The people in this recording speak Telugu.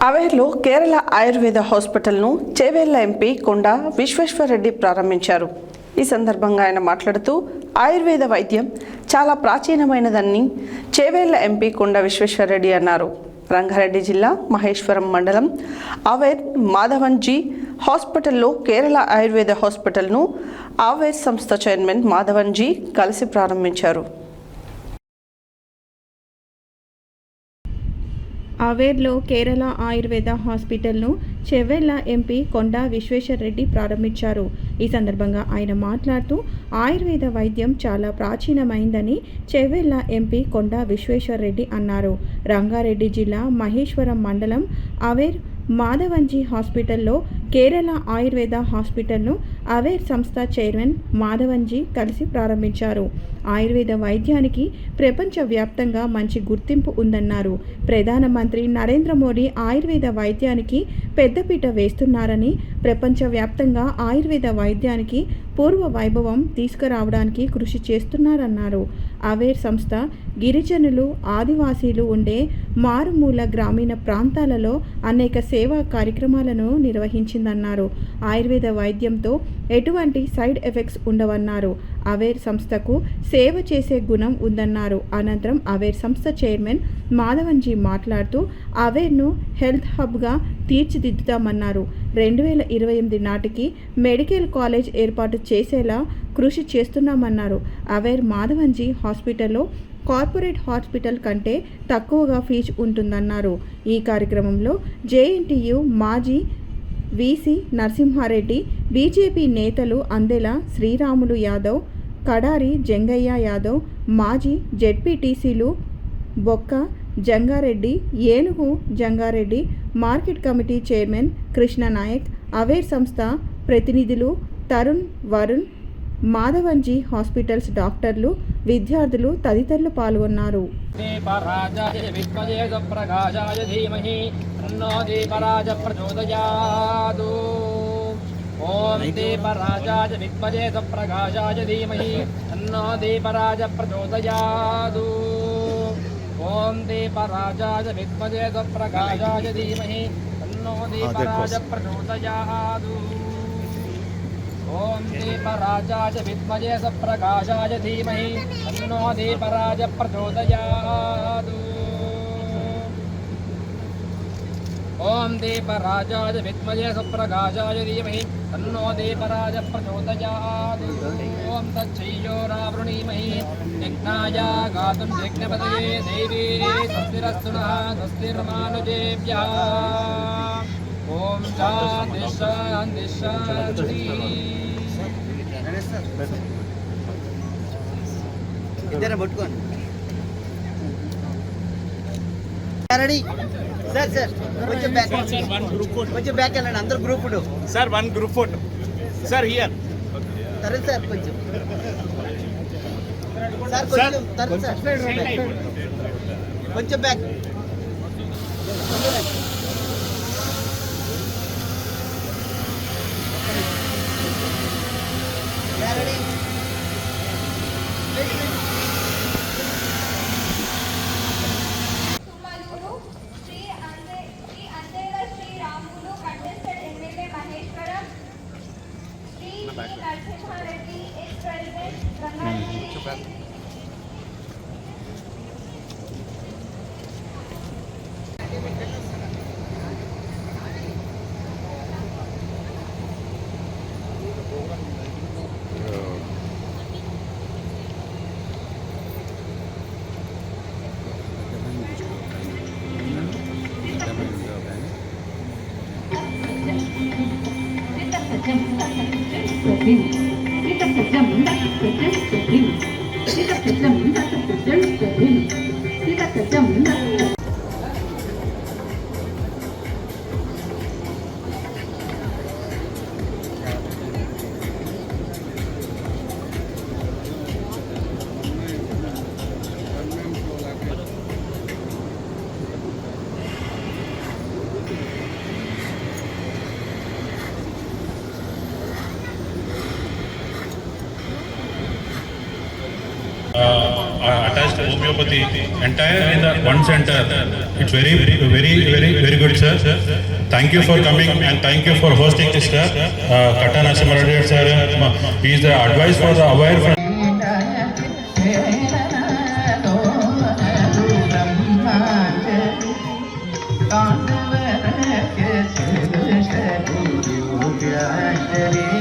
అవేర్లో కేరళ ఆయుర్వేద హాస్పిటల్ను చేవెళ్ల ఎంపీ కొండా విశ్వేశ్వరరెడ్డి ప్రారంభించారు. ఈ సందర్భంగా ఆయన మాట్లాడుతూ ఆయుర్వేద వైద్యం చాలా ప్రాచీనమైనదని చేవెళ్ల ఎంపీ కొండా విశ్వేశ్వరరెడ్డి అన్నారు. రంగారెడ్డి జిల్లా మహేశ్వరం మండలం అవేర్ మాధవన్జీ హాస్పిటల్లో కేరళ ఆయుర్వేద హాస్పిటల్ను అవేర్ సంస్థ చైర్మన్ మాధవన్జీ కలిసి ప్రారంభించారు. అవేర్లో కేరళ ఆయుర్వేద హాస్పిటల్ను చేవెళ్ల ఎంపీ కొండా విశ్వేశ్వరరెడ్డి ప్రారంభించారు. ఈ సందర్భంగా ఆయన మాట్లాడుతూ ఆయుర్వేద వైద్యం చాలా ప్రాచీనమైందని చేవెళ్ల ఎంపీ కొండా విశ్వేశ్వరరెడ్డి అన్నారు. రంగారెడ్డి జిల్లా మహేశ్వరం మండలం అవేర్ మాధవన్జీ హాస్పిటల్లో కేరళ ఆయుర్వేద హాస్పిటల్ను అవేర్ సంస్థ చైర్మన్ మాధవన్జీ కలిసి ప్రారంభించారు. ఆయుర్వేద వైద్యానికి ప్రపంచవ్యాప్తంగా మంచి గుర్తింపు ఉందన్నారు. ప్రధానమంత్రి నరేంద్ర మోడీ ఆయుర్వేద వైద్యానికి పెద్దపీట వేస్తున్నారని, ప్రపంచవ్యాప్తంగా ఆయుర్వేద వైద్యానికి పూర్వ వైభవం తీసుకురావడానికి కృషి చేస్తున్నారన్నారు. అవేర్ సంస్థ గిరిజనులు, ఆదివాసీలు ఉండే మారుమూల గ్రామీణ ప్రాంతాలలో అనేక సేవా కార్యక్రమాలను నిర్వహించిందన్నారు. ఆయుర్వేద వైద్యంతో ఎటువంటి సైడ్ ఎఫెక్ట్స్ ఉండవన్నారు. అవేర్ సంస్థకు సేవ చేసే గుణం ఉందన్నారు. అనంతరం అవేర్ సంస్థ చైర్మన్ మాధవన్జీ మాట్లాడుతూ అవేర్ను హెల్త్ హబ్గా తీర్చిదిద్దుతామన్నారు. 2028 నాటికి మెడికల్ కాలేజ్ ఏర్పాటు చేసేలా కృషి చేస్తున్నామన్నారు. అవేర్ మాధవన్జీ హాస్పిటల్లో కార్పొరేట్ హాస్పిటల్ కంటే తక్కువగా ఫీజు ఉంటుందన్నారు. ఈ కార్యక్రమంలో జేఎన్టీయు మాజీ వీసీ నరసింహారెడ్డి, బీజేపీ నేతలు అందెల శ్రీరాములు యాదవ్, కడారి జంగయ్య యాదవ్, మాజీ జెడ్పీటీసీలు బొక్క జంగారెడ్డి, ఏనుగు Jangareddy, market committee chairman Krishna Nayak, aware సంస్థ ప్రతినిధులు తరుణ్, వరుణ్, మాధవన్జీ హాస్పిటల్స్ డాక్టర్లు, విద్యార్థులు తదితరులు పాల్గొన్నారు. ఓం దీపరాజాయ విద్మహే సప్రకాశాయ ధీమహి తన్నో దీపరాజ ప్రచోదయాత్. ఓం దీపరాజాయ విద్మహే సప్రకాశాయ ధీమహి తన్నో దీపరాజ ప్రచోదయాత్. ఓం దీపరాజాయ విద్మహే సప్రకాశాయ ధీమహి తన్నో దీపరాజ ప్రచోదయాత్. ఓం దీపరాజాయ విద్మహే సప్రకాశాయ ధీమహి తన్నో దీపరాజ ప్రచోదయాత్. ఓం తచ్చైయోరావృణీమహి యజ్ఞాయ గాతుం యజ్ఞపతయే దేవీ స్వస్తిరస్తు నః స్వస్తిర్మానుజేభ్యః. ఓం శాంతి శాంతి శాంతి. ఇద్దరు పట్టుకోండి. Ready sir. సార్ కొంచెం బ్యాక్, కొంచెం బ్యాక్ వెళ్ళండి. అందరు group photo sir. One group photo sir. Here Tarun sir కొంచెం సార్, కొంచెం తరుణ్ సార్ కొంచెం back. Ready Narasimha is President Ranganathan. homeopathy, entire in the one center. It's very good, sir. Thank you for coming and thank you for hosting this, sir. Katta Narasimha Reddy, sir. He is the advice for the aware. Thank you.